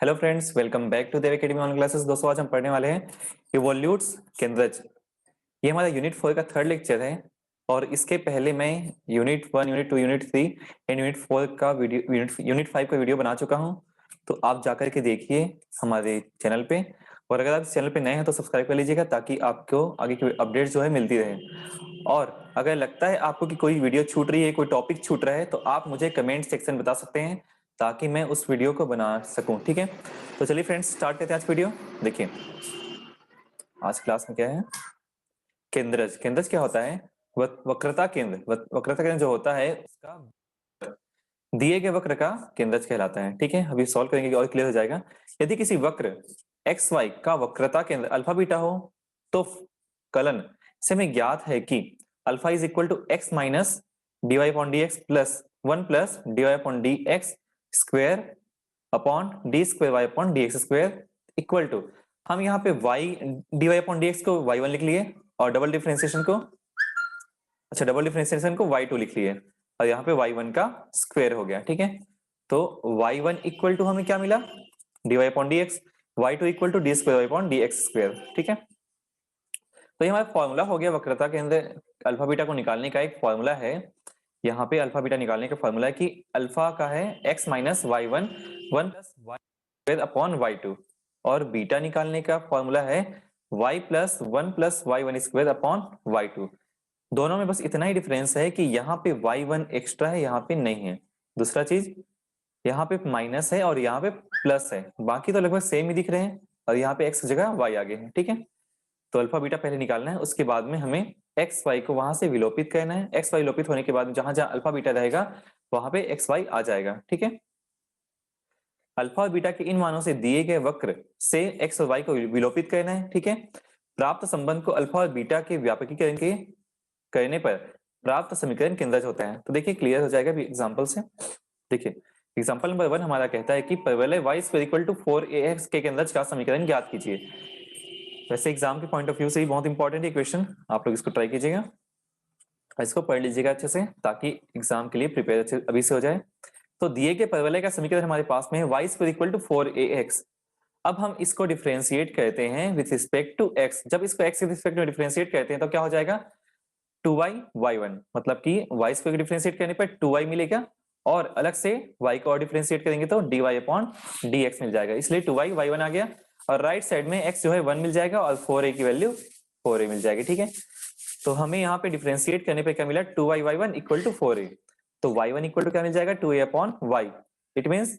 Hello friends, welcome back to Dev academy online classes. दोस्तों, आज हम पढ़ने वाले हैं इवोल्यूट्स केंद्रज। ये हमारा यूनिट 4 का थर्ड लेक्चर है और इसके पहले मैं unit 1, unit 2, unit 3 and unit 4 का वीडियो यूनिट 5 का वीडियो बना चुका हूं। तो आप जाकर के देखिए हमारे चैनल पे, और अगर आप इस चैनल पे नए हैं तो सब्सक्राइब कर लीजिएगा ताकि आपको आगे की अपडेट जो है मिलती रहे। और अगर लगता है आपको कि कोई वीडियो छूट रही है, कोई टॉपिक छूट रहा है, तो आप मुझे कमेंट सेक्शन बता सकते हैं ताकि मैं उस वीडियो को बना सकूं। ठीक है, तो चलिए फ्रेंड्स स्टार्ट करते हैं आज वीडियो। देखिए आज क्लास में क्या है, केंद्रज। केंद्रज क्या होता है? वक्रता केंद्र। वक्रता केंद्र जो होता है उसका दिए गए वक्र का केंद्रज कहलाता है। ठीक है, अभी सॉल्व करेंगे और क्लियर हो जाएगा। यदि किसी वक्र एक्स वाई का वक्रता केंद्र अल्फा बीटा हो तो कलन से हमें ज्ञात है कि alpha is equal to x minus d y upon d x plus 1 plus d y upon d x square upon d square y upon d x square equal to, हम यहाँ पे y d y upon d x को y1 लिख लिए और double differentiation को, अच्छा double differentiation को y2 लिख लिए और यहाँ पे y1 का स्क्वायर हो गया। ठीक है, तो y1 इक्वल टू हमें क्या मिला, d y upon d x, y2 equal to d square y upon d x square. ठीक है, तो ये हमारा फॉर्मूला हो गया वक्रता के अंदर अल्फा बीटा को निकालने का। एक फॉर्मूला है यहाँ पे अल्फा बीटा निकालने का फॉर्मूला है कि अल्फा का है x minus y one plus y square upon y2, और बीटा निकालने का फॉर्मूला है y plus 1 plus y one square upon y2। दोनों में बस इतना ही डिफरेंस है कि यहाँ पे y1 एक्स्ट्रा है, यहाँ पे नहीं है। दूसरा चीज, यहाँ पे माइनस है और यहाँ पे प्लस है, बाकी तो लगभग सेम ही दिख रहे हैं और यहाँ पे x की जगह y आ गए हैं। ठीक है, तो अल्फा बीटा पहले निकालना है, उसके बाद में हमें एक्स वाई को वहां से विलोपित करना है। एक्स वाई विलोपित होने के बाद जहां जहां अल्फा बीटा रहेगा वहां पे एक्स वाई आ जाएगा। ठीक है, अल्फा और बीटा के इन मानों से दिए गए वक्र से एक्स और वाई को विलोपित करना है। ठीक है, प्राप्त संबंध को अल्फा और बीटा के व्यापकीकरण के करने पर प्राप्त समीकरण केंद्रज होता है। तो देखिए क्लियर हो जाएगा एग्जाम्पल से। देखिए एग्जाम्पल नंबर 1 हमारा कहता है कि परवलय y square equal to 4ax के केंद्रज का समीकरण ज्ञात कीजिए। वैसे एग्जाम के पॉइंट ऑफ व्यू से ही बहुत इंपॉर्टेंट है क्वेश्चन, आप लोग इसको ट्राई कीजिएगा, इसको पढ़ लीजिएगा अच्छे से ताकि एग्जाम के लिए प्रिपेयर अच्छे अभी से हो जाए। तो दिए गए परवलय का समीकरण हमारे पास में है y square equal to 4ax। अब हम इसको डिफरेंशिएट करते हैं विद रिस्पेक्ट टू x। जब इसको x के रिस्पेक्ट में डिफरेंशिएट करते हैं तो क्या हो जाएगा, 2y y1, मतलब कि y स्क्वायर को डिफरेंशिएट करने पर 2y मिलेगा और अलग से y को और डिफरेंशिएट करेंगे तो dy अपॉन dx मिल जाएगा, इसलिए 2y y1 आ गया और राइट साइड में x जो है 1 मिल जाएगा और 4a की वैल्यू 4a मिल जाएगी। ठीक है, तो हमें यहाँ पे डिफरेंशिएट करने पे क्या मिला, 2y y1 equal to 4a। तो y1 इक्वल टू क्या मिल जाएगा, 2a upon y। It means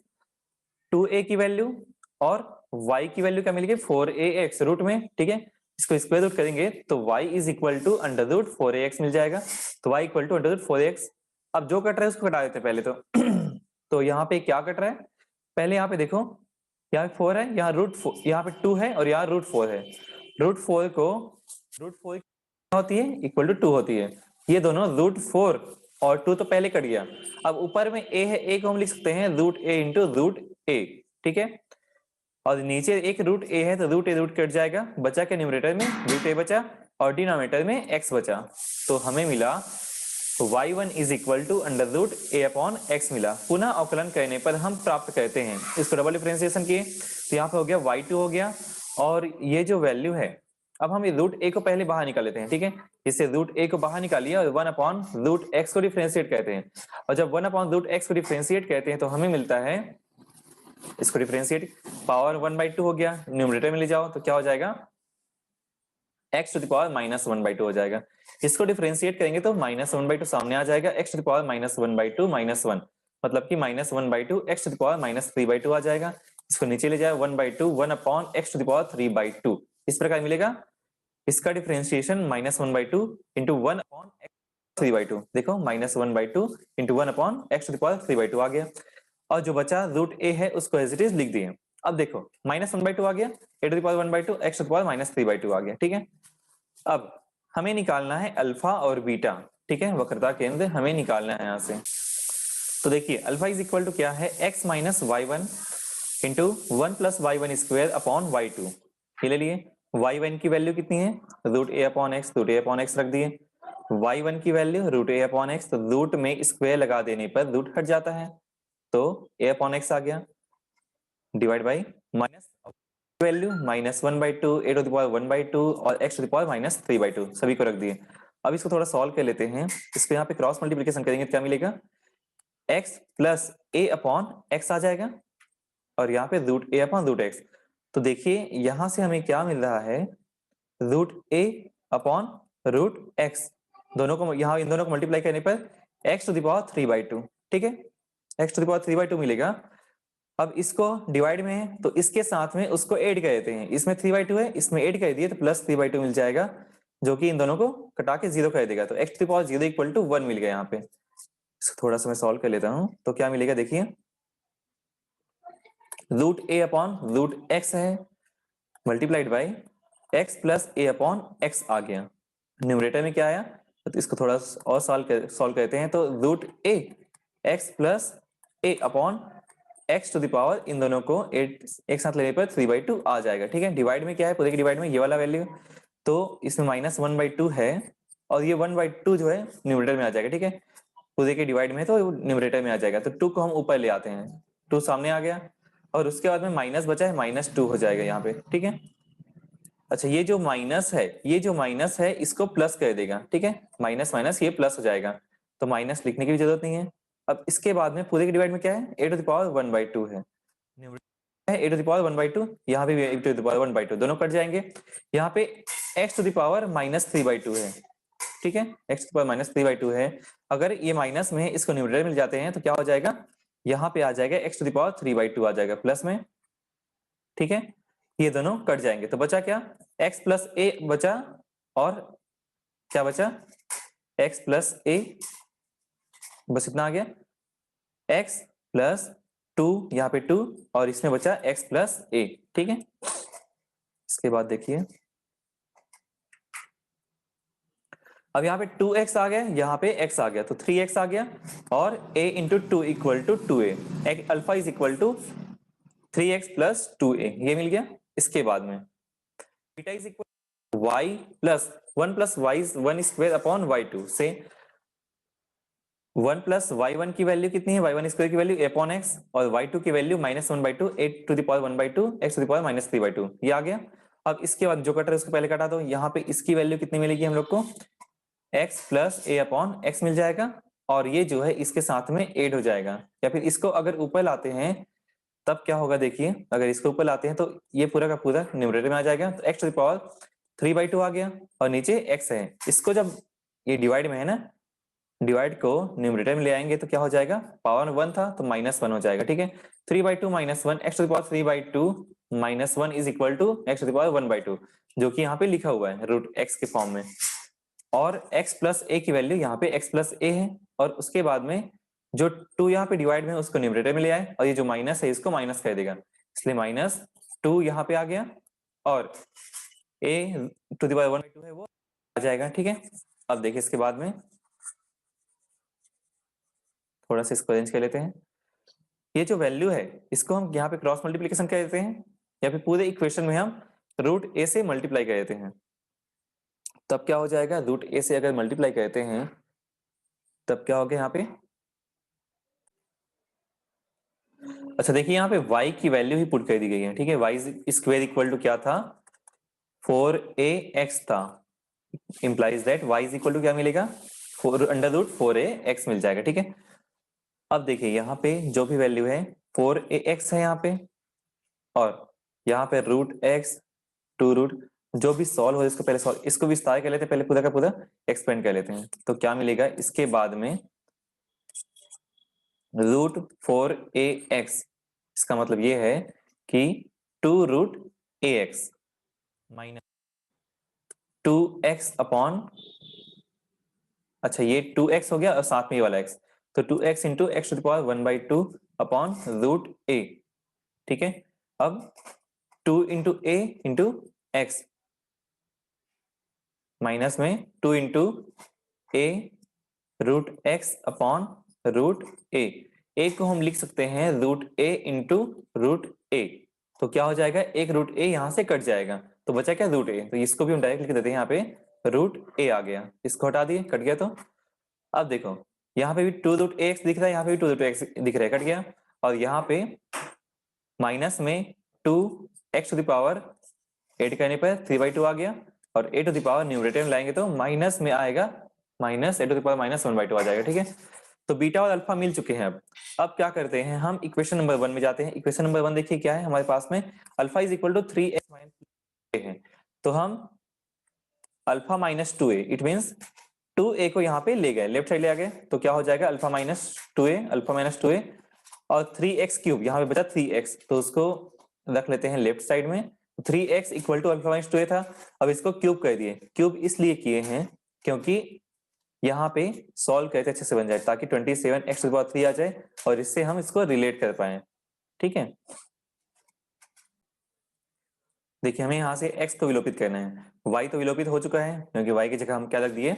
2a की वैल्यू और y की वैल्यू क्या मिल गई, 4ax रूट में। ठीक है, इसको स्क्वायर रूट करेंगे तो y is equal to under root 4ax मिल जाएगा। तो y equal to under root 4ax। अब जो कट रहा है उसको कटा देते हैं पहले तो तो यहाँ पे क्या कट रहा है, पहले यहाँ पे देखो, यहाँ 4 है, यहाँ रूट, यहाँ पे 2 है और यहाँ रूट 4 है। रूट 4 को रूट 4 होती है इक्वल टू 2 होती है, ये दोनों रूट 4 और 2 तो पहले कट गया। अब ऊपर में a है, a को हम लिख सकते हैं root a into root a। ठीक है, और नीचे एक रूट a है तो रूट a रूट कट जाएगा, बचा के न्यूमरेटर में रूट a बचा और डिनोमिनेटर में x बचा। तो हमें मिला y1 is equal to under root a upon x मिला। पुनः अवकलन करने पर हम प्राप्त करते हैं, इसको डबल डिफरेंशिएशन किए तो यहाँ पे हो गया y2 हो गया, और ये जो वैल्यू है, अब हम रूट a को पहले बाहर निकाल लेते हैं। ठीक है, इससे रूट a को बाहर निकालिए और 1 अपॉन रूट x को डिफरेंशिएट करते हैं, और जब 1 अपॉन रूट x को डिफरेंशिएट करते हैं तो हमें मिलता है, इसको डिफरेंशिएट पावर 1/2 हो गया, न्यूमरेटर में ले जाओ तो क्या हो जाएगा, x to the power minus 1/2 हो जाएगा। इसको डिफरेंशिएट करेंगे तो माइनस 1/2 सामने आ जाएगा, x to the power minus 1/2 minus 1, मतलब कि minus 1/2 x to the power minus 3/2 आ जाएगा। इसको नीचे ले जाए 1/2 1 upon x to the power 3/2, इस प्रकार मिलेगा। इसका differentiation minus 1/2 into 1 upon x 3/2, देखो minus 1/2 into 1 upon x to the power 3/2 आ गया, और जो बचा रूट a है उसको एज इट इज लिख दिए। अब देखो माइनस 1/2 आ गया, a to the power 1/2 x to the power minus 3/2 आ गया। ठीक है, अब हमें निकालना है अल्फा और बीटा। ठीक है, वक्रता केंद्र हमें निकालना है यहाँ से। तो देखिए अल्फा इज इक्वल टू क्या है, x minus y one into 1 plus y one square upon y2। ये ले लिए, y1 की वैल्यू कितनी है, root a upon x, root a upon x रख दिए। y1 की value root a upon x, तो रूट में स्क्वायर लगा देने पर रूट हट जाता है तो a अपॉन x आ गया। Divide by minus value -1/2, a to the power 1/2 और x टू द पावर -3/2 सभी को रख दिए। अब इसको थोड़ा सॉल्व कर लेते हैं। इसको यहाँ पे क्रॉस मल्टीप्लिकेशन करेंगे तो क्या मिलेगा, x plus a upon x आ जाएगा और यहाँ पे root a upon root x। तो देखिए यहाँ से हमें क्या मिल रहा है, root a upon root x, दोनों को यहाँ इन दोनों को मल्टीप्लाई करने पर x टू द पावर 3/2, ठीक है, x टू द पावर 3/2 मिलेगा। अब इसको डिवाइड में है तो इसके साथ में उसको ऐड कर देते हैं, इसमें 3/2 है, इसमें ऐड कर दिए तो प्लस 3/2 मिल जाएगा, जो कि इन दोनों को कटा के 0 कर देगा। तो x to the power 0 equal to 1 मिल गया यहाँ पे। इसको थोड़ा सा मैं सॉल्व कर लेता हूँ तो क्या मिलेगा, देखिए root a upon root x है multiplied by x plus a upon x आ गया। न्यूमरेटर में क्या आया, तो इसको थोड़ा और सॉल्व करते हैं। तो root a x plus a upon x to the power, इन दोनों को एक साथ लेने पर 3/2 आ जाएगा, ठीक है। डिवाइड में क्या है, पूरे के डिवाइड में ये वाला वैल्यू, तो इसमें -1/2 है और ये 1/2 जो है न्यूमरेटर में आ जाएगा, ठीक है। पूरे के डिवाइड में तो न्यूमरेटर में आ जाएगा, तो 2 को हम ऊपर ले आते हैं, 2 सामने आ गया और उसके बाद में माइनस बचा है, -2 हो जाएगा यहाँ पे, ठीक है। अच्छा ये जो माइनस है, ये जो माइनस है इसको प्लस कर देगा, ठीक है, माइनस माइनस ये प्लस हो जाएगा, तो माइनस लिखने की भी जरूरत नहीं है। अब इसके बाद में पूरे के डिवाइड में क्या है, a टू द पावर 1/2 है, a टू द पावर 1/2, यहाँ पे भी a टू द पावर 1/2, दोनों कट जाएंगे। यहाँ पे x टू द पावर -3/2 है, ठीक है, x टू द पावर -3/2 है। अगर ये माइनस में है, इसको न्यूमरेटर मिल जाते हैं तो क्या हो जाएगा, यहाँ पे आ जाएगा x टू द पावर 3/2 आ जाएगा प्लस में, ठीक है। ये दोनों कट जाएंगे तो बचा क्या, x प्लस a बचा, और क्या बचा, x प्लस a, बस इतना आ गया, x प्लस 2, यहाँ पे 2 और इसमें बचा x प्लस a, ठीक है। इसके बाद देखिए अब यहाँ पे 2x आ गया, यहाँ पे x आ गया, तो 3x आ गया और a into 2 equal to 2a, alpha is equal to 3x plus 2a, ये मिल गया। इसके बाद में beta is equal y plus 1 plus y 1 square upon y2 से 1 प्लस y1 की वैल्यू कितनी है, y1 स्क्वायर की वैल्यू अपॉन x और y2 की value -1/2, 8 to the power 1/2, x to the power -3/2, ये आ गया। अब इसके बाद जो कट रहा है उसको पहले कटा दो, यहाँ पे इसकी वैल्यू कितनी मिलेगी हम लोग को, x plus a upon x मिल जाएगा और ये जो है इसके साथ में ऐड हो जाएगा। या फिर इसको अगर ऊपर लाते हैं तब क्या होगा, देखिए अगर इसको ऊपर लाते हैं तो ये पूरा का पूरा न्यूमरेटर में आ जाएगा, तो x टू द पावर 3/2 आ गया और नीचे x है। इसको जब ये डिवाइड में है ना, डिवाइड को न्यूमरेटर में ले आएंगे तो क्या हो जाएगा, पावर 1 था तो -1 हो जाएगा, ठीक है। 3/2 -1, x to the power 3/2 -1 is equal to x to the power 1/2, जो कि यहाँ पे लिखा हुआ है रूट x के फॉर्म में, और x प्लस a की वैल्यू यहाँ पे x प्लस a है। और उसके बाद में जो 2 यहाँ पे डिवाइड में उसको न्यूमरेटर में ले आए और ये जो माइनस है इसको माइनस कर देगा, इसलिए -2 यहाँ पे आ गया और a टू द पावर 1/2 है वो आ जाएगा, ठीक है। अब देखिए इसके बाद में थोड़ा सा इसको अरेंज कर लेते हैं। ये जो वैल्यू है इसको हम यहाँ पे क्रॉस मल्टीप्लीकेशन कर देते हैं या फिर पूरे इक्वेशन में हम रूट a से मल्टीप्लाई कर देते हैं, तब क्या हो जाएगा, रूट a से अगर मल्टीप्लाई करते हैं तब क्या हो गया यहाँ पे, अच्छा देखिए यहाँ पे y की वैल्यू ही पुट कर दी गई है, ठीक है। y स्क्वायर इक्वल टू क्या था, 4ax था, implies that y is equal to क्या मिलेगा, 4√4ax मिल जाएगा, ठीक है। अब देखिए यहाँ पे जो भी वैल्यू है 4ax है यहाँ पे, और यहाँ पे रूट x 2 जो भी सॉल्व हो इसको पहले सॉल्व, इसको विस्तार कर लेते हैं, पहले पूरा का पूरा एक्सपेंड कर लेते हैं। तो क्या मिलेगा, इसके बाद में √4ax, इसका मतलब ये है कि 2√ax माइनस 2x अपॉन, अच्छा ये 2x हो गया और साथ में ये वाला x, तो 2x into x to the power 1/2 upon √a, ठीक है। अब 2 into a into x minus में 2 into a √x upon √a, a को हम लिख सकते हैं √a इंटू √a, तो क्या हो जाएगा, एक √a यहाँ से कट जाएगा तो बचा क्या, √a, तो इसको भी हम डायरेक्ट लिख देते हैं, यहाँ पे √a आ गया, इसको हटा दिए, कट गया। तो अब देखो यहाँ पे भी 2√ax दिख रहा है, यहाँ पे भी 2√ax दिख रहा है, कट गया। और यहाँ पे माइनस में 2x टू द पावर 8 करने पर 3/2 आ गया, और a to the power numerator में लाएंगे तो माइनस में आएगा minus a to the power minus 1/2 आ जाएगा। ठीक है, तो बीटा और अल्फा मिल चुके हैं। अब क्या करते हैं, हम इक्वेशन नंबर 1 में जाते हैं। इक्वेशन नंबर 1 देखिए क्या है हमारे पास में, alpha is equal to 3x minus है, तो हम alpha minus 2a, it means 2a को यहाँ पे ले गए, लेफ्ट साइड ले आ गए, तो क्या हो जाएगा अल्फा माइनस 2a, और 3x क्यूब, यहाँ पे बचा 3x, तो उसको रख लेते हैं लेफ्ट साइड में। 3x equal to alpha minus 2a था, अब इसको क्यूब कर दिए। क्यूब इसलिए किए हैं क्योंकि यहाँ पे सॉल्व करते अच्छे से बन जाए, ताकि 27x टू द पावर 3 आ जाए, और इससे हम इसको रिलेट कर पाए। ठीक है, देखिए हमें यहाँ से x को विलोपित करना है, y तो विलोपित हो चुका है, क्योंकि y की जगह हम क्या रख दिए,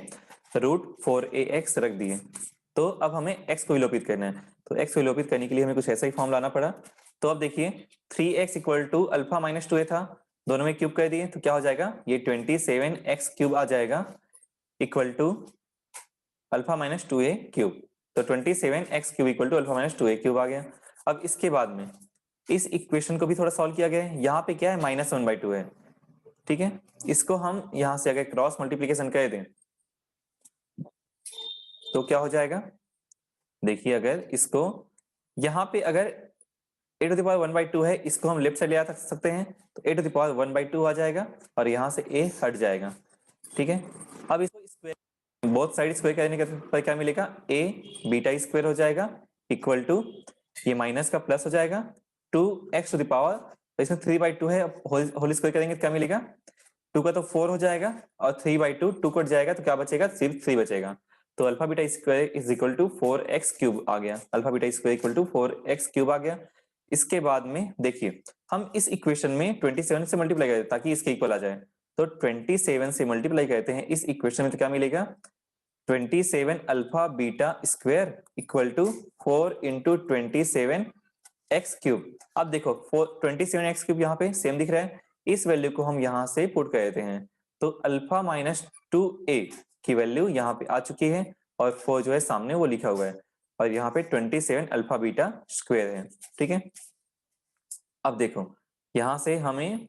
√4ax रख दिए। तो अब हमें x को विलोपित करना है, तो x को विलोपित करने के लिए हमें कुछ ऐसा ही फॉर्म लाना पड़ा। तो अब देखिए 3x equal to alpha minus 2a था, दोनों में क्यूब कर दिए, तो क्या हो जाएगा, ये 27x क्यूब आ जाएगा, equal to alpha minus 2a cube. तो 27x cube equal to alpha minus 2a cube आ गया। अब इसके बाद में इस इक्वेशन को भी थोड़ा सॉल्व किया गया है, यहाँ पे क्या है -1/2 है। ठीक है, इसको हम यहाँ से अगर क्रॉस मल्टीप्लीकेशन कर दें तो क्या हो जाएगा, देखिए अगर इसको यहाँ पे अगर a टू द पावर 1/2 है, इसको हम लेफ्ट साइड ले आ सकते हैं, तो a टू द पावर 1/2 आ जाएगा, और यहाँ से a हट जाएगा। ठीक है, अब इसको स्क्वायर, बोथ साइड स्क्वायर करने के पर क्या मिलेगा, a बीटा स्क्वायर हो जाएगा, इक्वल टू ये माइनस का प्लस हो जाएगा 2x टू द पावर, तो इसमें 3/2 है, होल स्क्वायर करेंगे तो क्या मिलेगा, 2 का तो 4 हो जाएगा, और 3/2 2 कट जाएगा, तो क्या बचेगा, सिर्फ 3 बचेगा। तो alpha beta square is equal to 4x cube आ गया, alpha beta square equal to 4x cube आ गया। इसके बाद में देखिए हम इस इक्वेशन में 27 से मल्टीप्लाई करते हैं ताकि इसके इक्वल आ जाए, तो 27 से मल्टीप्लाई करते हैं इस इक्वेशन में, तो क्या मिलेगा, 27 alpha beta square equal to 4 into 27 x cube. अब देखो 27 एक्स क्यूब यहाँ पे सेम दिख रहा है, इस वैल्यू को हम यहाँ से पुट कर देते हैं, तो अल्फा माइनस 2a की वैल्यू यहाँ पे आ चुकी है, और 4 जो है सामने वो लिखा हुआ है, और यहाँ पे 27 अल्फा बीटा स्क्वायर है। ठीक है, अब देखो यहाँ से हमें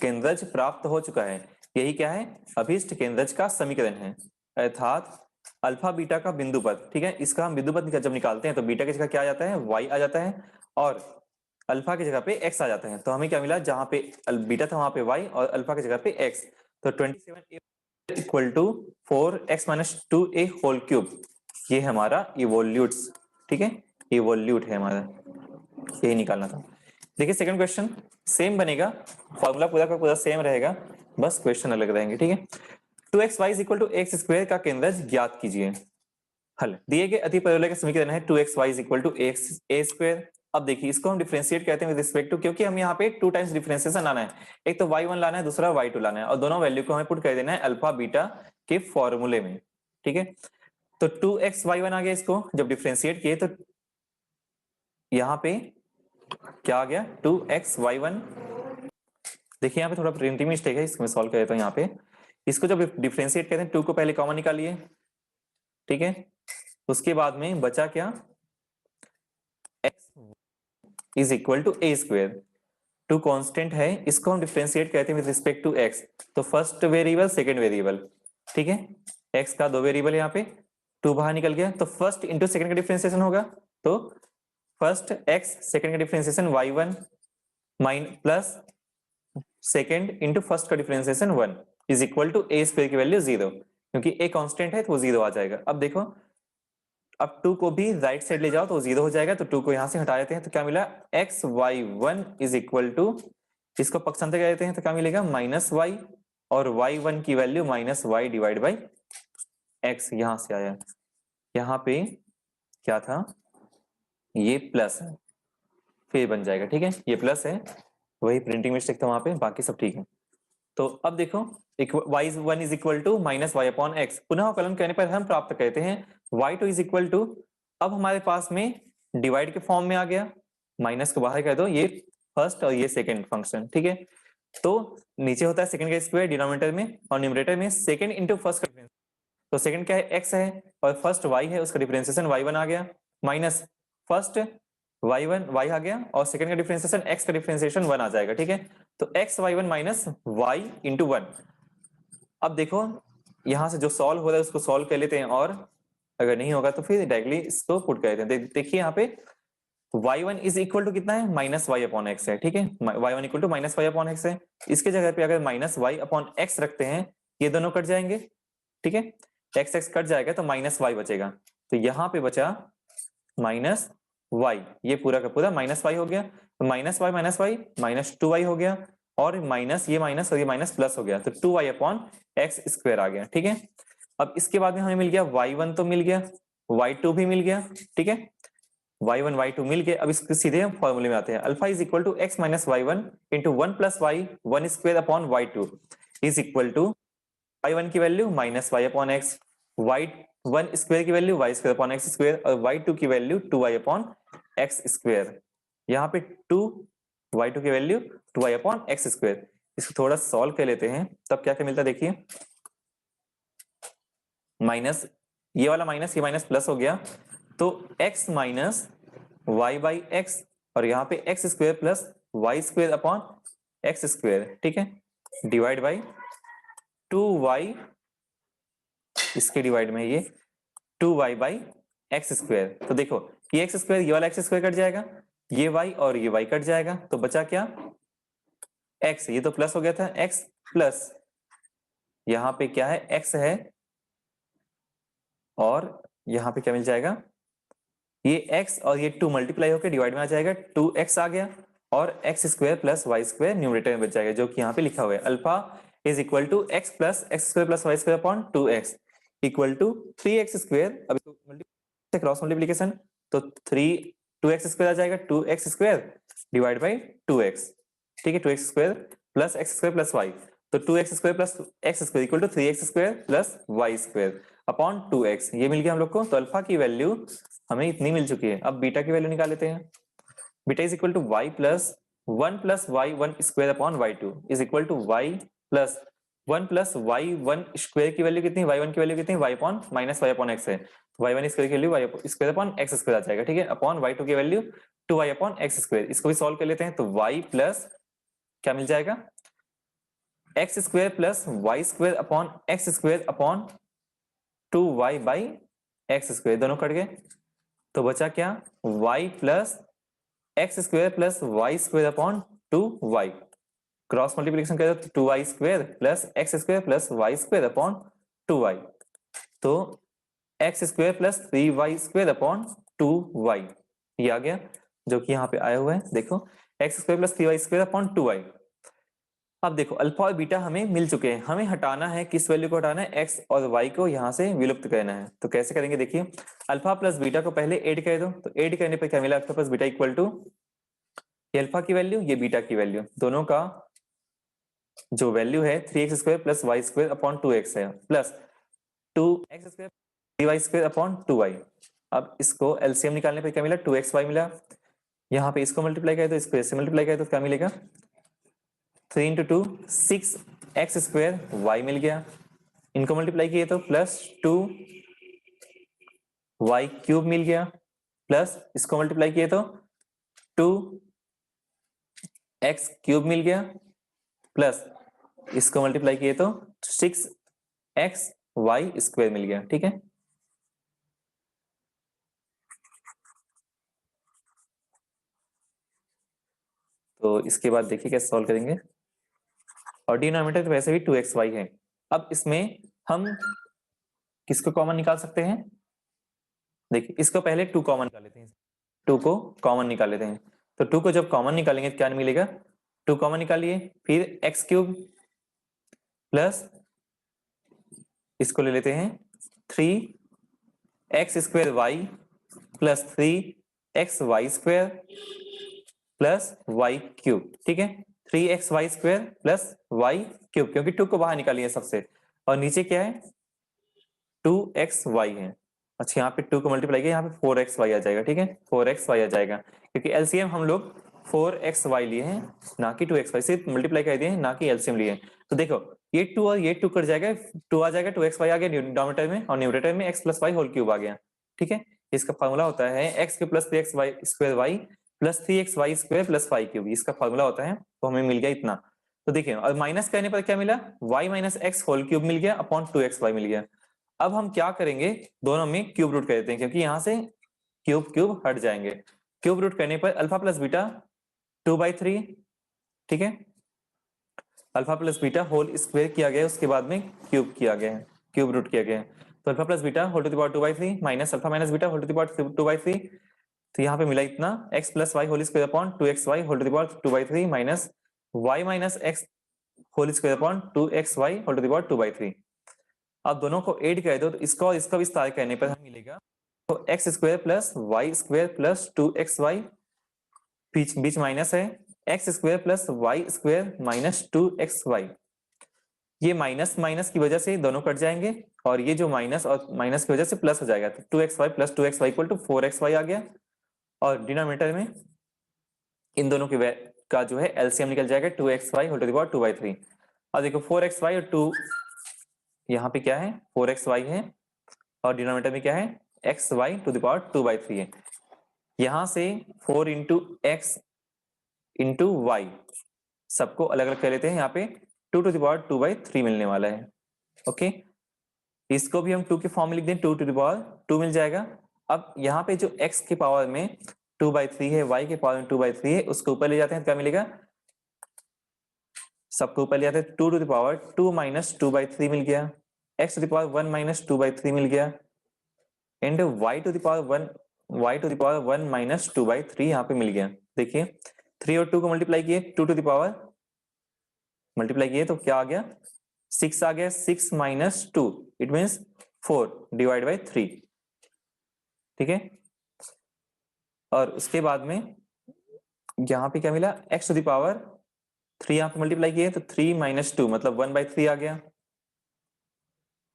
केंद्रज प्राप्त हो चुका है, यही क्या है, अभीष्ट केंद्रज का समीकरण है, अर्थात अल्फा बीटा का बिंदु पद। ठीक है, इसका हम बिंदु पद जब निकालते हैं तो बीटा की जगह क्या आ जाता है, y आ जाता है, और अल्फा की जगह पे x आ जाता है। तो हमें क्या मिला, जहां पे बीटा था वहां पे y, और अल्फा की जगह पे x, तो 27 equal to 4x minus 2a whole cube, ये हमारा इवोल्यूट्स। ठीक है, इवोल्यूट है हमारा, यही निकालना था। देखिए सेकंड क्वेश्चन सेम बनेगा, फॉर्मूला पूरा का पूरा सेम रहेगा, बस क्वेश्चन अलग रहेंगे। ठीक है, 2xy equal to x square का केंद्रज ज्ञात कीजिए। हल, दिए गए अतिपरवलय का समीकरण है 2xy equal to x a square. अब देखिए इसको हम डिफरेंशिएट करते हैं विद रिस्पेक्ट टू, क्योंकि हम यहाँ पे 2 टाइम्स डिफरेंशिएशन लाना है, एक तो y1 लाना है, दूसरा y2 लाना है, और दोनों वैल्यू को हमें पुट कर देना है अल्फा बीटा के फॉर्मूले में। ठीक है, तो 2xy1 आ गया, इसको जब डिफरेंशिएट किए तो यहाँ पे क्या आ गया, 2xy1। देखिए यहाँ पे थोड़ा प्रिंटिंग मिस्टेक है, इसको मैं सॉल्व कर देता हूँ। यहाँ पे इसको जब डिफरेंशिएट करते हैं 2 को पहले कॉमन निकालिए। ठीक है, उसके बाद में बचा क्या, x is equal to a square, 2 constant है, इसको हम डिफरेंशिएट करते हैं विद रिस्पेक्ट टू x, तो फर्स्ट वेरिएबल सेकंड वेरिएबल। ठीक है, x का 2 वेरिएबल है, यहाँ पे 2 बाहर निकल गया, तो फर्स्ट इंटू सेकंड का डिफरेंशिएशन होगा, तो फर्स्ट x, सेकंड का डिफरेंशिएशन y1 माइन प्लस सेकंड इंटू फर्स्ट का differentiation 1 is equal to a square की वैल्यू 0, क्योंकि a कांस्टेंट है तो वो 0 आ जाएगा। अब देखो, अब 2 को भी राइट साइड ले जाओ तो 0 हो जाएगा, तो 2 को यहां से हटा देते हैं, तो क्या मिला, xy1 इज इक्वल टू, इसको पक्षांतर कर देते हैं तो क्या मिलेगा, -y, और y1 की value -y divide by x, यहां से आया, यहाँ पे क्या था, ये प्लस है, फिर बन जाएगा। ठीक है, ये प्लस है, वही प्रिंटिंग मिस्टेक था वहां पे, बाकी सब ठीक है। तो अब देखो y1 is equal to -y upon x, पुनः कलन करने पर हम प्राप्त करते हैं y2 इज इक्वल टू, अब हमारे पास में डिवाइड के फॉर्म में आ गया, माइनस को बाहर कर दो, ये फर्स्ट और ये सेकंड फंक्शन। ठीक है, तो नीचे होता है सेकंड का स्क्वायर डिनोमिनेटर में, और न्यूमरेटर में सेकंड इंटू फर्स्ट का डिफरेंस, तो सेकंड क्या है, x है, और फर्स्ट y है, उसका डिफरेंशिएशन y1 आ गया, माइनस फर्स्ट y1 y आ गया और सेकंड का डिफरेंशिएशन x का डिफरेंशिएशन 1 आ जाएगा, ठीक है। तो x y1 minus y into 1। अब देखो यहां से जो सॉल्व हो रहा है उसको सॉल्व कर लेते हैं, और अगर नहीं होगा तो फिर डायरेक्टली इसको पुट कर देते हैं। देखिए यहाँ पे y1 इज इक्वल टू कितना है, माइनस वाई अपॉन एक्स है, ठीक है। y1 equal to minus y upon x है। इसके जगह पे अगर माइनस वाई अपॉन एक्स रखते हैं, ये दोनों कट जाएंगे, ठीक है। एक्स एक्स कट जाएगा तो माइनस वाई बचेगा। तो यहाँ पे बचा माइनस वाई, ये पूरा का पूरा माइनस वाई हो गया। तो माइनस वाई माइनस 2y हो गया, और माइनस ये माइनस और ये माइनस प्लस हो गया, तो 2y अपॉन एक्स स्क्वायर आ गया, ठीक है। अब इसके बाद में हमें मिल गया y1 तो मिल गया, y2 भी मिल गया, ठीक है। y1 y2 मिल गए। अब इसके सीधे हम फॉर्मूले में आते हैं। Alpha is equal to x minus y one into 1 plus y 1 square upon y2 is equal to y1 की value minus y upon x, y1 square की value y square upon x square, और y2 की value 2y upon x square. यहाँ पे 2 y2 की value 2y upon x square. इसको थोड़ा solve कर लेते हैं, तब क्या क्या मिलता है देखिए। माइनस ये वाला माइनस, ये माइनस प्लस हो गया, तो x minus y by x, और यहाँ पे x square plus y square upon x square, ठीक है, डिवाइड बाई 2y, इसके डिवाइड में ये 2y बाई एक्स स्क्वायर। तो देखो ये एक्स स्क्वायर, ये वाला एक्स स्क्वायर कट जाएगा, ये y और ये y कट जाएगा, तो बचा क्या, x। ये तो प्लस हो गया था, x प्लस यहाँ पे क्या है, x है, और यहाँ पे क्या मिल जाएगा, ये x और ये 2 मल्टीप्लाई होकर डिवाइड में आ जाएगा, 2x आ गया, और x square plus y square numerator में बच जाएगा, जो कि यहाँ पे लिखा हुआ है। Alpha is equal to x plus x square plus y square upon 2x equal to 3x square. अब इसको क्रॉस मल्टीप्लीकेशन, तो 2x स्क्वायर आ जाएगा, 2x square divide by 2x, ठीक है, 2x square plus x square plus y, तो 2x square plus x square equal to 3x square plus y square upon 2x, ये मिल गया हम लोग को। तो अल्फा की वैल्यू हमें इतनी मिल चुकी है। अब बीटा की वैल्यू निकाल लेते हैं। Beta is equal to y plus y one square upon y two is equal to y plus y one square की वैल्यू कितनी, वाई वन की वैल्यू कितनी, y upon minus y upon x है, तो y one square की value y square upon x square आ जाएगा, ठीक है, अपॉन वाई टू की value 2y upon x square. इसको भी सॉल्व कर लेते हैं, तो y प्लस क्या मिल जाएगा, x square plus y square upon x square upon 2y by x square, दोनों कट गए, तो बचा क्या, y plus x square plus y square upon 2y, cross multiplication करें तो 2y square plus x square plus y square upon 2y, तो x square plus 3y square upon 2y, ये आ गया, जो कि यहाँ पे आया हुआ है, देखो x square plus 3y square upon 2y। अब देखो अल्फा और बीटा हमें मिल चुके हैं, हमें हटाना है, किस वैल्यू को हटाना है, x और y को यहाँ से विलुप्त करना है। तो कैसे करेंगे देखिए, अल्फा प्लस बीटा को पहले ऐड कर दो, तो ऐड करने पर क्या मिला, alpha plus beta equal to ये अल्फा की वैल्यू, ये बीटा की वैल्यू, दोनों का जो वैल्यू है 3x square plus y square upon 2x है, plus 2x square 3y square upon 2y। अब इसको एलसीएम निकालने पर क्या मिला, 2xy मिला, यहाँ पे इसको मल्टीप्लाई करें तो इसको इससे मल्टीप्लाई करें तो क्या मिलेगा, 3 इंटू 2 6x स्क्वायर y मिल गया, इनको मल्टीप्लाई किए तो प्लस 2y क्यूब मिल गया, प्लस इसको मल्टीप्लाई किए तो 2x क्यूब मिल गया, प्लस इसको मल्टीप्लाई किए तो 6xy स्क्वायर मिल गया, ठीक है। तो इसके बाद देखिए कैसे सॉल्व करेंगे, और डिनोमिनेटर तो वैसे भी 2xy है। अब इसमें हम किसको कॉमन निकाल सकते हैं, देखिए इसको पहले 2 कॉमन निकाल लेते हैं, 2 को कॉमन निकाल लेते हैं, तो 2 को जब कॉमन निकालेंगे तो क्या मिलेगा, 2 कॉमन निकालिए, फिर एक्स क्यूब प्लस इसको ले लेते हैं 3x square y plus 3xy square plus y cube, ठीक है, 3xy square plus y cube, क्योंकि 2 को बाहर निकालिए सबसे, और नीचे क्या है 2xy है। अच्छा यहाँ पे 2 को मल्टीप्लाई किया, यहाँ पे 4xy आ जाएगा, ठीक है, 4xy आ जाएगा, क्योंकि एलसीएम हम लोग 4xy लिए हैं, ना कि 2xy, सिर्फ मल्टीप्लाई कर दिए हैं, ना कि एलसीएम लिए हैं। तो देखो ये 2 और ये 2 कट जाएगा, 2 आ जाएगा, 2xy आ गया डिनोमिनेटर में, और न्यूमरेटर में x plus y whole cube आ गया, ठीक है। इसका फॉर्मूला होता है x cube plus 3x square y plus 3xy square plus 5 cube, इसका फॉर्मूला होता है। तो हमें मिल गया इतना। तो देखिए, और माइनस करने पर क्या मिला, y minus x whole cube मिल गया अपॉन 2xy मिल गया। अब हम क्या करेंगे, दोनों में क्यूब रूट कर देते हैं, क्योंकि यहाँ से क्यूब क्यूब हट जाएंगे। क्यूब रूट करने पर अल्फा प्लस बीटा 2/3, ठीक है, alpha plus beta whole square किया गया, उसके बाद में क्यूब किया गया है, क्यूब रूट किया गया है। तो alpha plus beta whole to the power 2/3 minus alpha minus beta whole to the power 2/3। तो यहाँ पे मिला इतना x plus y whole square upon 2xy whole to the power 2/3 minus y minus x whole square upon 2xy whole to the power 2/3। अब दोनों को add कर दो तो इसका और इसका विस्तार करने पर हमें मिलेगा तो x square plus y square plus 2xy, बीच बीच माइनस है, x square plus y square minus 2xy। ये माइनस माइनस की वजह से दोनों कट जाएंगे, और ये जो माइनस और माइनस की वजह से प्लस हो जाएगा, तो 2xy plus 2xy equal to 4xy आ गया। और डिनोमिनेटर में इन दोनों की का जो है एलसीएम निकल जाएगा 2xy whole to the power 2/3। और देखो 4xy और 2 यहाँ पे क्या है 4xy है, और डिनोमिनेटर में क्या है xy टू द पावर 2/3 है। यहाँ से 4 इंटू एक्स इंटू वाई सबको अलग अलग कर लेते हैं, यहाँ पे 2 टू द पावर 2/3 मिलने वाला है। ओके, इसको भी हम 2 के फॉर्म में लिख दें, 2 टू द पावर 2 मिल जाएगा। अब यहाँ पे जो x के पावर में 2/3 है, y के पावर में 2/3 है, उसको ऊपर ले जाते हैं तो क्या मिलेगा, सबको ऊपर ले जाते हैं, 2 टू द पावर 2 माइनस 2/3 मिल गया, x to the power 1 minus 2/3 मिल गया, and y to the power 1 minus 2/3 यहाँ पे मिल गया। देखिए 3 और 2 को मल्टीप्लाई किए, 2 टू द पावर मल्टीप्लाई किए तो क्या आ गया 6 आ गया, 6 minus 2 it means 4 divide by 3, ठीक है। और उसके बाद में यहाँ पे क्या मिला x टू द पावर 3 यहाँ पे मल्टीप्लाई किए तो 3 माइनस 2 मतलब 1/3 आ गया,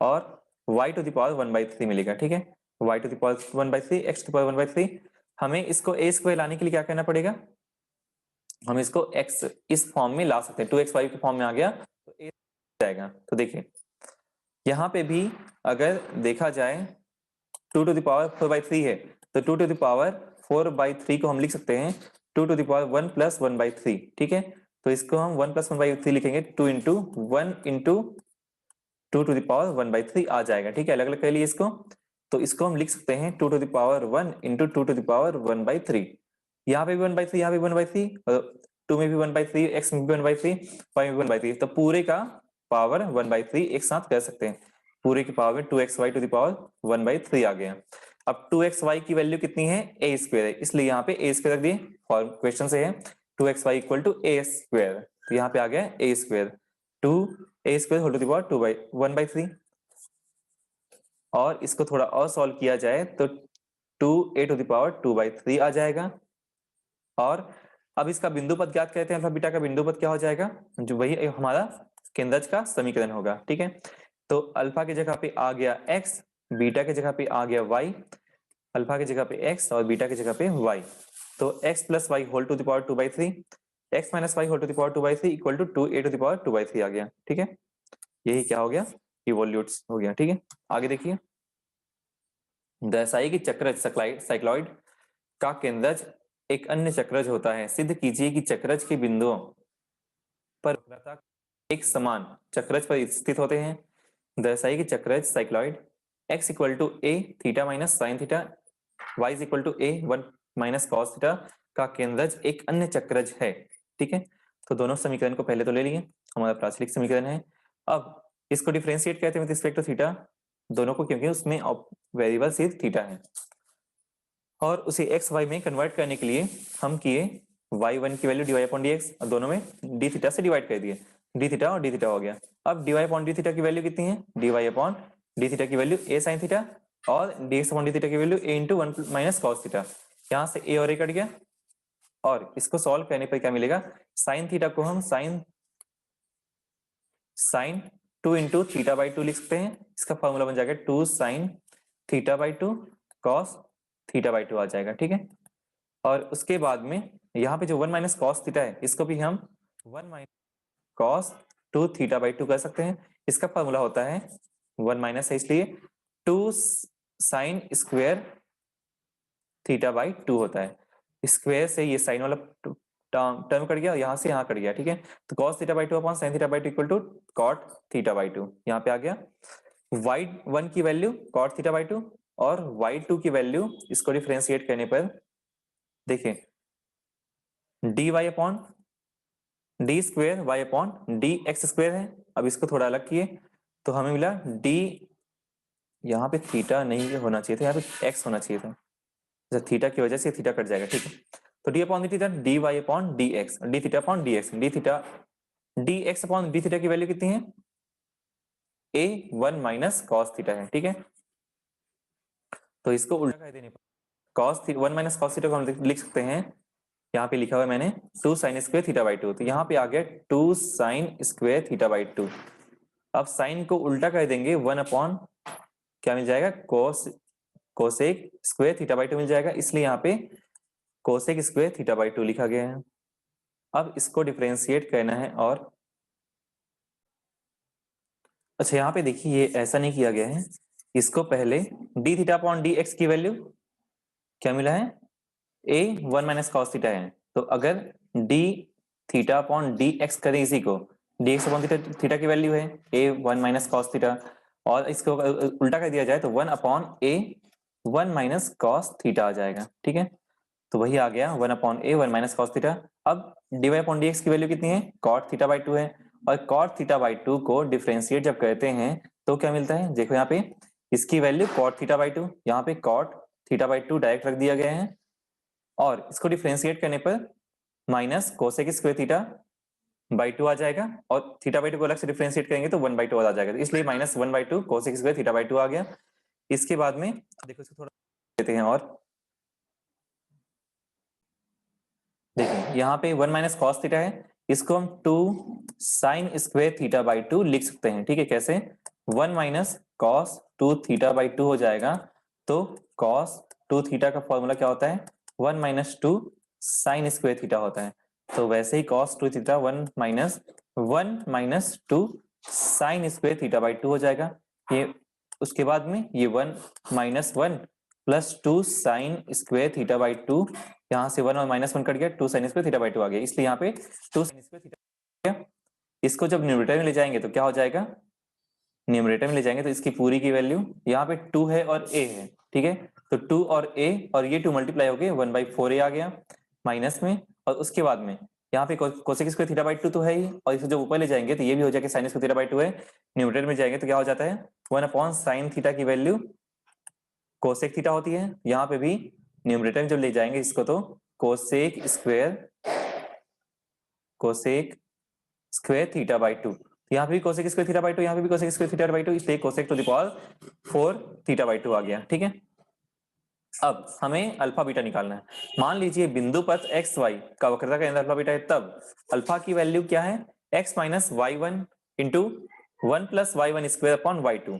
और y टू द पावर 1/3 मिलेगा, ठीक है, y to the power 1/3 x to the power 1/3। हमें इसको a स्क्वायर लाने के लिए क्या करना पड़ेगा, हम इसको x इस फॉर्म में ला सकते हैं, 2xy के फॉर्म में आ गया तो a जाएगा। तो देखिए यहाँ पे भी अगर देखा जाए 2 टू द पावर 4/3 है, तो 2 टू द पावर 4/3 को हम लिख सकते हैं 2 टू द पावर 1 प्लस 1/3, ठीक है। तो इसको हम 1 प्लस 1/3 लिखेंगे, 2 into 1 into 2 to the power 1/3 आ जाएगा, ठीक है, अलग अलग कर लिए इसको। तो इसको हम लिख सकते हैं 2 to the power 1 into 2 to the power 1/3। यहाँ पे भी 1/3, यहाँ पे 1/3, 2 में भी 1/3, x में भी 1/3, y में भी 1/3, तो पूरे का पावर 1/3 एक साथ कर सकते हैं। पूरे की पावर में 2xy टू द पावर 1/3 आ गया। अब 2xy की वैल्यू कितनी है a स्क्वायर है, इसलिए यहाँ पे a स्क्वायर रख दिए, और क्वेश्चन से है 2xy equal to a square, तो यहाँ पे आ गया a square 2a square whole to the power 1/3। और इसको थोड़ा और सॉल्व किया जाए तो 2a टू द पावर 2/3 आ जाएगा। और अब इसका बिंदु पद ज्ञात करते हैं, अल्फा बीटा का बिंदु पद क्या हो जाएगा, जो वही हमारा केंद्रज का समीकरण होगा, ठीक है। तो अल्फा की जगह पे आ गया x, बीटा की जगह पे आ गया y, अल्फा की जगह पे x और बीटा की जगह पे y। तो x plus y whole to the power 2/3, x minus y whole to the power 2/3 equal to 2a to the power 2/3 आ गया, ठीक है। यही क्या हो गया, इवोल्यूट्स हो गया, ठीक है। आगे देखिए, दर्शाइए कि चक्रज साइक्लॉइड का केंद्रज एक अन्य चक्रज होता है। सिद्ध कीजिए कि चक्रज के बिंदुओं पर वक्रता एक समान चक्रज पर स्थित होते हैं। दर्शाइए कि चक्रज cycloid x equal to a theta minus sine theta, y is equal to a 1 minus cos theta का केंद्रज एक अन्य चक्रज है, ठीक है। तो दोनों समीकरण को पहले तो ले लिए, हमारा प्राचलिक समीकरण है। अब इसको डिफरेंशिएट करते हैं विद रिस्पेक्ट टू थीटा, दोनों को, क्योंकि उसमें वेरिएबल सिर्फ थीटा है। और उसे एक्स वाई में कन्वर्ट करने के लिए हम किए y1 की वैल्यू dy अपॉन dx, और दोनों में d थीटा से डिवाइड कर दिए, d थीटा और d थीटा हो गया। अब dy अपॉन d थीटा की वैल्यू कितनी है, dy अपॉन d थीटा की वैल्यू a sin थीटा, और dx अपॉन d थीटा की value a into 1 minus cos theta. यहाँ से a और a कट गया, और इसको सॉल्व करने पर क्या मिलेगा, साइन थीटा को हम साइन 2 इंटू थीटा बाई 2 लिख सकते हैं, इसका फॉर्मूला बन जाएगा 2 sine theta by 2 cos theta by 2 आ जाएगा, ठीक है। और उसके बाद में यहाँ पे जो 1 माइनस कॉस थीटा है, इसको भी हम 1 माइनस कॉस 2 थीटा बाई 2 कर सकते हैं। इसका फॉर्मूला होता है 1 माइनस है इसलिए 2 साइन स्क्वायर थीटा बाई 2 होता है। स्क्वायर से ये साइन वाला टर्म कट गया, यहाँ से यहाँ कट गया, ठीक है। तो cos theta by 2 upon sin theta by 2 equal to cot theta by 2, यहाँ पे आ गया। y1 की वैल्यू cot थीटा बाई 2 और y2 की वैल्यू इसको डिफरेंशिएट करने पर देखिए dy upon d square y upon d x square है। अब इसको थोड़ा अलग किए तो हमें मिला डी, यहाँ पे थीटा नहीं होना चाहिए था, यहाँ पे एक्स होना चाहिए था, थीटा की वजह से थीटा कट जाएगा, ठीक है। तो d upon d theta d y upon d x, d theta upon d x, d theta d x upon d theta की वैल्यू कितनी है, a one minus cos theta है, ठीक है। तो इसको उल्टा कर देने पर cos one minus cos theta को हम लिख सकते हैं, यहाँ पे लिखा हुआ है मैंने 2 साइन स्क्वायर थीटा बाई 2, तो यहाँ पे आ गया 2 साइन स्क्वायर थीटा बाई 2। अब साइन को उल्टा कर देंगे 1 अपॉन क्या मिल जाएगा, कोस कोसेक स्क्वायर थीटा बाई 2 मिल जाएगा, इसलिए यहाँ पे कोसेक स्क्वायर थीटा बाई 2 लिखा गया है। अब इसको डिफरेंशिएट करना है और अच्छा यहाँ पे देखिए ये ऐसा नहीं किया गया है, इसको पहले D theta upon d x की वैल्यू क्या मिला है, a one minus cos theta है। तो अगर D theta upon d x करें इसी को, डी एक्स अपॉन थीटा की वैल्यू है a one minus cos theta, और इसको उल्टा कर दिया जाए तो 1 अपॉन ए वन माइनस कॉस थीटा आ जाएगा, ठीक है। तो वही आ गया 1 अपॉन ए वन माइनस कॉस थीटा। अब d y upon d x की वैल्यू कितनी है, कॉट थीटा बाई 2 है, और कॉट थीटा बाई 2 को डिफरेंशिएट जब करते हैं तो क्या मिलता है, देखो यहाँ पे इसकी वैल्यू कॉट थीटा बाई 2, यहाँ पे कॉट थीटा बाई 2 डायरेक्ट रख दिया गया है, और इसको डिफरेंशिएट करने पर minus cosec square theta by 2 आ जाएगा, और थीटा बाई 2 को अलग से डिफरेंशिएट करेंगे तो 1 बाई 2 आ जाएगा, तो इसलिए minus 1 by 2 cosec square theta by 2 आ गया। इसके बाद में देखो इसको थोड़ा देते हैं, और देखिए यहाँ पे 1 माइनस कॉस थीटा है, इसको हम 2 साइन स्क्वायर थीटा बाई 2 लिख सकते हैं, ठीक है। कैसे, 1 माइनस कॉस 2 थीटा बाई 2 हो जाएगा, तो कॉस 2 थीटा का फॉर्मूला क्या होता है, 1 माइनस 2 साइन स्क्वायर थीटा होता है। तो वैसे ही cos 2 theta 1 minus 2 sine square theta by 2 हो जाएगा। ये उसके बाद में ये 1 minus 1 plus 2 sine square theta by 2, यहाँ से 1 और माइनस 1 कट गया, 2 साइन स्क्वायर थीटा बाई 2 आ गया, इसलिए यहाँ पे 2 साइन स्क्वायर थीटा। इसको जब न्यूमरेटर में ले जाएंगे तो क्या हो जाएगा, न्यूमरेटर में ले जाएंगे तो इसकी पूरी की वैल्यू यहाँ पे 2 है और a है, ठीक है। तो 2 और a और ये 2 मल्टीप्लाई हो गए 1/4a आ गया माइनस में, और उसके बाद में यहाँ पे कोसेक स्क्वायर थीटा बाई 2 तो है ही, और इसे जब ऊपर ले जाएंगे तो ये भी हो जाएगा साइन स्क्वायर थीटा बाई 2 है। न्यूमरेटर में जाएंगे तो क्या हो जाता है, 1 अपॉन साइन थीटा की वैल्यू कोसेक थीटा होती है। यहाँ पे भी न्यूमरेटर में जब ले जाएंगे इसको तो कोसेक स्क्वायर थीटा बाई 2, यहाँ पे भी कोसेक स्क्वायर थीटा बाई 2, यहाँ पे भी कोसेक स्क्वायर थीटा बाई 2, इसलिए cosec to the power 4 theta by 2 आ गया, ठीक है। अब हमें अल्फा बीटा निकालना है। मान लीजिए बिंदु पथ एक्स वाई का वक्रता का केंद्र अल्फा बीटा है, तब अल्फा की वैल्यू क्या है, x minus y one into 1 plus y one square upon y 2।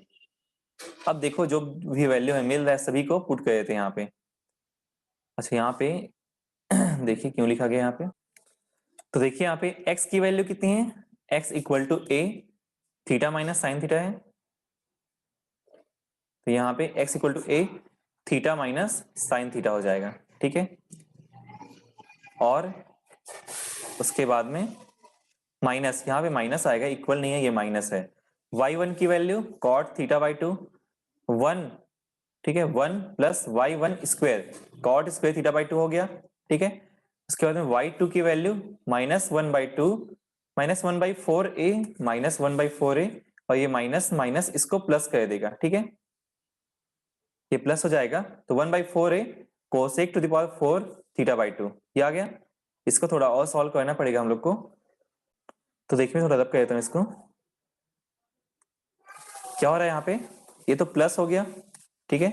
अब देखो जो भी वैल्यू है मिल रहा है सभी को पुट कर देते हैं यहाँ पे। अच्छा यहाँ पे देखिए क्यों लिखा गया यहाँ पे, तो देखिए यहाँ पे x की वैल्यू कितनी है, x equal to a theta minus sine theta है, तो यहाँ पे x equal to a theta minus sine theta हो जाएगा, ठीक है। और उसके बाद में माइनस, यहाँ पे माइनस आएगा, इक्वल नहीं है, ये माइनस है। y1 की वैल्यू कॉट थीटा बाई 2 1, ठीक है, 1 plus y one square cot square theta by 2 हो गया, ठीक है। उसके बाद में y2 की value minus 1/2 minus 1/4a minus 1/4a, और ये माइनस माइनस इसको प्लस कर देगा, ठीक है, ये प्लस हो जाएगा, तो 1/4a cosec to the power 4 theta by 2 ये आ गया। इसको थोड़ा और सॉल्व करना पड़ेगा हम लोग को, तो देखिए थोड़ा रब कर देता हूँ इसको। क्या हो रहा है यहाँ पे, ये तो प्लस हो गया, ठीक है,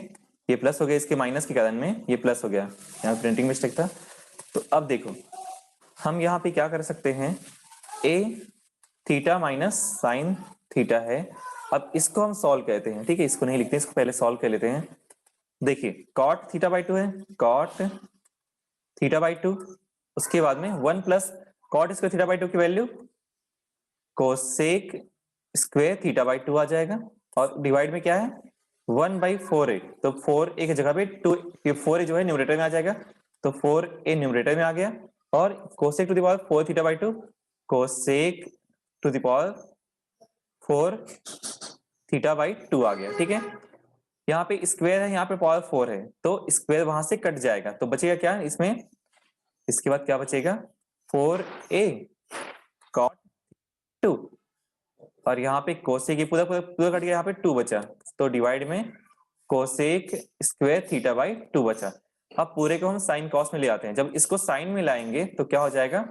ये प्लस हो गया, इसके माइनस के कारण में ये प्लस हो गया, यहाँ प्रिंटिंग मिस्टेक था। तो अब देखो हम यहाँ पे क्या कर सकते हैं, a theta minus sine theta है, अब इसको हम सॉल्व करते हैं, ठीक है, इसको नहीं लिखते, इसको पहले सॉल्व कर लेते हैं। देखिए कॉट थीटा बाई 2 है, कॉट थीटा बाई 2, उसके बाद में 1 plus cot square theta by 2 की value cosec square theta by 2 आ जाएगा, और डिवाइड में क्या है 1/4a, तो 4a की जगह पे 2, ये 4a जो है न्यूमरेटर में आ जाएगा, तो 4a न्यूमरेटर में आ गया, और cosec to the power 4 theta by 2, cosec to the power 4 theta by 2 आ गया। ठीक है, यहाँ पे स्क्वायर है, यहाँ पे पावर 4 है, तो स्क्वायर वहां से कट जाएगा, तो बचेगा क्या इसमें, इसके बाद क्या बचेगा, 4a cot 2, और यहाँ पे कोसेक, ये पूरा पूरा पूरा कट गया, यहाँ पे 2 बचा, तो डिवाइड में कोसेक स्क्वायर थीटा बाई 2 बचा। अब पूरे को हम साइन कॉस में ले आते हैं, जब इसको साइन में लाएंगे तो क्या हो जाएगा,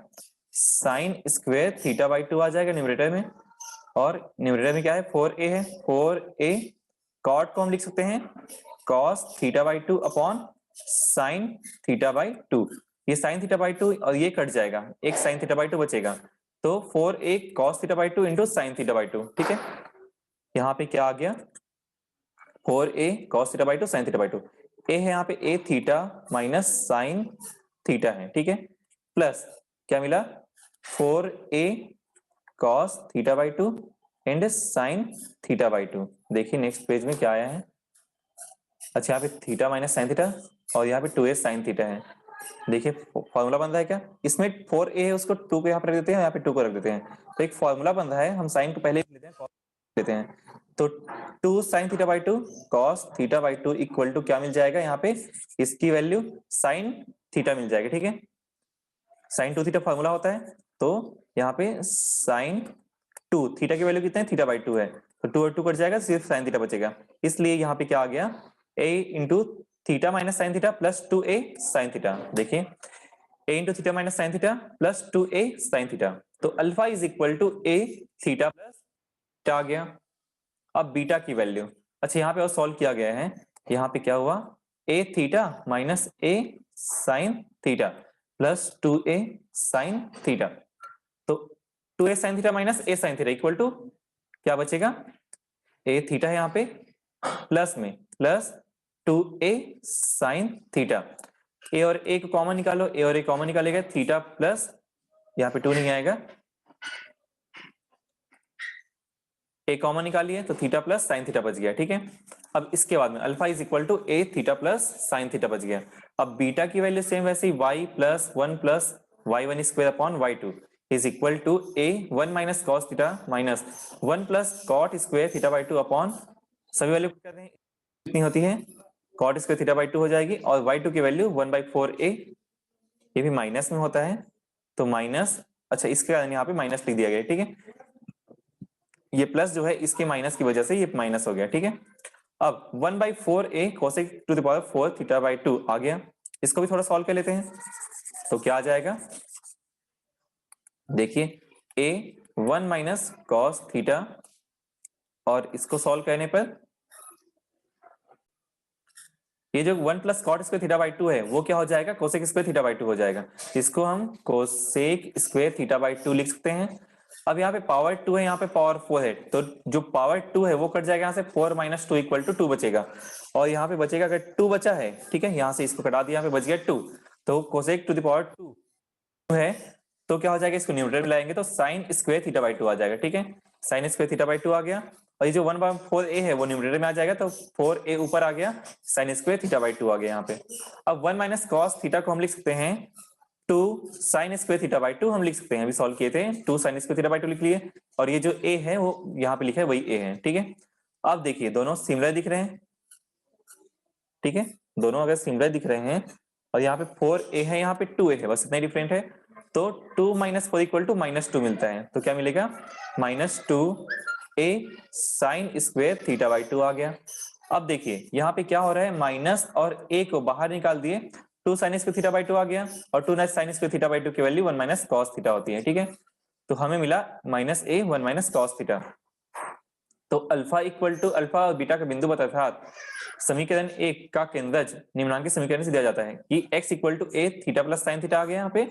साइन स्क्वायर थीटा बाई 2 आ जाएगा न्यूमरेटर में, और न्यूमरेटर में क्या है, 4a है, 4a कॉट को हम लिख सकते हैं cos theta by 2 upon sine theta by 2, ये साइन थीटा बाई 2 और ये कट जाएगा, एक साइन थीटा बाई 2 बचेगा, तो 4a cos theta by 2 into sine theta by 2। ठीक है, यहाँ पे क्या आ गया, 4a cos theta by 2 sine theta by 2, a है यहाँ पे a theta minus sine theta है। ठीक है, प्लस क्या मिला, 4a cos theta by 2 and sign theta by 2। देखिए नेक्स्ट पेज में क्या आया है, अच्छा यहाँ पे थीटा माइनस साइन थीटा और यहाँ पे 2a साइन थीटा है। देखिए फॉर्मूला बन रहा है क्या, इसमें 4a है उसको 2 को यहाँ पे रख देते हैं, यहाँ पे 2 को रख देते हैं, तो एक फॉर्मूला बन रहा है, हम साइन को पहले लेते हैं, लेते हैं, तो 2 sine theta by 2 cos theta by 2 equal to क्या मिल जाएगा, यहाँ पे इसकी वैल्यू साइन थीटा मिल जाएगी। ठीक है, साइन 2 थीटा फॉर्मूला होता है, तो यहाँ पे साइन 2 थीटा की वैल्यू कितना है, थीटा बाई 2 है, तो 2 और 2 कट जाएगा, सिर्फ साइन थीटा बचेगा, इसलिए यहाँ पे क्या आ गया, a into theta minus sine theta plus 2a sine theta. देखिए a into theta minus sine theta plus 2a sine theta, तो alpha is equal to a theta plus theta आ गया। अब बीटा की वैल्यू, अच्छा यहाँ पे और सॉल्व किया गया है, यहाँ पे क्या हुआ, a theta minus a sine theta plus 2a sine theta, तो 2a sine theta minus a sine theta equal to क्या बचेगा, a थीटा है यहाँ पे प्लस में plus 2a sine theta, a और a को कॉमन निकालो, a और a कॉमन निकालेगा, थीटा प्लस यहाँ पे 2 नहीं आएगा, a कॉमन निकालिए तो थीटा प्लस साइन थीटा बच गया। ठीक है, अब इसके बाद में alpha is equal to a theta plus sine theta बच गया। अब बीटा की वैल्यू सेम वैसे ही y plus 1 plus y1 square upon y2 is equal to a 1 minus cos theta minus 1 plus cot square theta by 2 upon सभी value कर रहे हैं, कितनी होती है, कॉट स्क्वायर थीटा बाई 2 हो जाएगी, और y2 की वैल्यू 1/4a, ये भी माइनस में होता है, तो माइनस, अच्छा इसके कारण यहाँ पे माइनस लिख दिया गया। ठीक है, ये प्लस जो है इसके माइनस की वजह से ये माइनस हो गया। ठीक है, अब 1/4a cosec to the power 4 theta by 2 आ गया, इसको भी थोड़ा सॉल्व कर लेते हैं, तो क्या आ जाएगा, देखिए a 1 माइनस कॉस थीटा, और इसको सॉल्व करने पर ये जो 1 plus cot square theta by 2 है वो क्या हो जाएगा, कोसेक स्क्वायर थीटा बाई 2 हो जाएगा, इसको हम कोसेक स्क्वायर थीटा बाई 2 लिख सकते हैं। अब यहाँ पे पावर 2 है, यहाँ पे पावर 4 है, तो जो पावर 2 है वो कट जाएगा, यहाँ से 4 माइनस 2 इक्वल टू 2 बचेगा, और यहाँ पे बचेगा अगर 2 बचा है, ठीक है, यहाँ से इसको कटा दिया, यहाँ पे बच गया 2, तो कोसेक टू द पावर 2 है, तो क्या हो जाएगा, इसको न्यूमरेटर में लाएंगे तो साइन स्क्वायर थीटा बाई 2 आ जाएगा। ठीक है, साइन स्क्वायर थीटा बाई 2 आ गया, और ये जो 1/4a है वो न्यूमरेटर में आ जाएगा, तो 4a ऊपर आ गया, साइन स्क्वायर थीटा बाई 2 आ गया यहाँ पे। अब 1 माइनस कॉस थीटा को हम लिख सकते हैं 2 साइन स्क्वायर थीटा बाई 2 हम लिख सकते हैं, अभी सॉल्व किए थे, 2 साइन स्क्वायर थीटा बाई 2 लिख लिए, और ये जो a है वो यहाँ पे लिखा है वही a है। ठीक है, अब देखिए दोनों सिमिलर दिख रहे हैं, ठीक है, दोनों अगर सिमिलर दिख रहे हैं, और यहाँ पे 4a है, यहाँ पे 2a है, बस इतना ही डिफरेंट है, तो 2 माइनस 4 इक्वल टू -2 मिलता है, तो क्या मिलेगा, -2a sign square theta by 2 आ गया। अब देखिए यहाँ पे क्या हो रहा है, माइनस और a को बाहर निकाल दिए, 2 साइन स्क्वायर थीटा बाई 2 आ गया, और 2 साइन स्क्वायर थीटा बाई 2 की वैल्यू 1 माइनस कॉस थीटा होती है। ठीक है, तो हमें मिला -a 1 माइनस कॉस थीटा, तो अल्फा इक्वल टू अल्फा और बीटा का बिंदु बताता, समीकरण 1 का केंद्रज निम्नांकित समीकरण से दिया जाता है कि x equal to a theta plus sine theta आ गया यहाँ पे,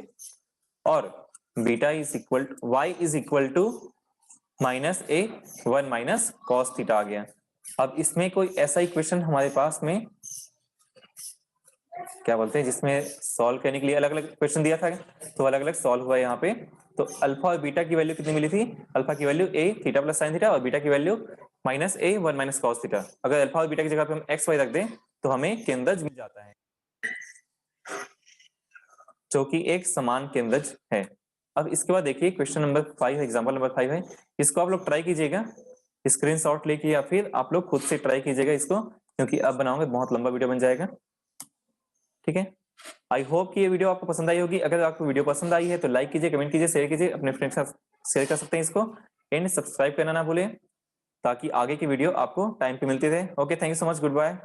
और beta is equal to y is equal to -a 1 minus cos theta आ गया। अब इसमें कोई ऐसा इक्वेशन हमारे पास में क्या बोलते हैं जिसमें सॉल्व करने के लिए अलग अलग क्वेश्चन दिया था, तो अलग अलग सॉल्व हुआ यहाँ पे, तो अल्फा और बीटा की वैल्यू कितनी मिली थी, अल्फा की value a theta plus sine theta, और बीटा की वैल्यू माइनस ए 1 माइनस कॉस थीटा। अगर अल्फा और बीटा की जगह पे हम एक्स वाई रख दें तो हमें केंद्रज मिल जाता है, जो कि एक समान केंद्रज है। अब इसके बाद देखिए क्वेश्चन नंबर 5 एग्जांपल नंबर 5 है, इसको आप लोग ट्राई कीजिएगा स्क्रीनशॉट लेके या फिर आप लोग खुद से ट्राई कीजिएगा इसको, क्योंकि अब बनाओगे बहुत लंबा वीडियो बन जाएगा। ठीक है, आई होप कि ये वीडियो आपको पसंद आई होगी। अगर आपको वीडियो पसंद आई है तो लाइक कीजिए, कमेंट कीजिए, शेयर कीजिए, अपने फ्रेंड्स के साथ शेयर कर सकते हैं इसको, एंड सब्सक्राइब करना ना भूलें ताकि आगे की वीडियो आपको टाइम पे मिलती रहे। Okay, thank you so much, good bye.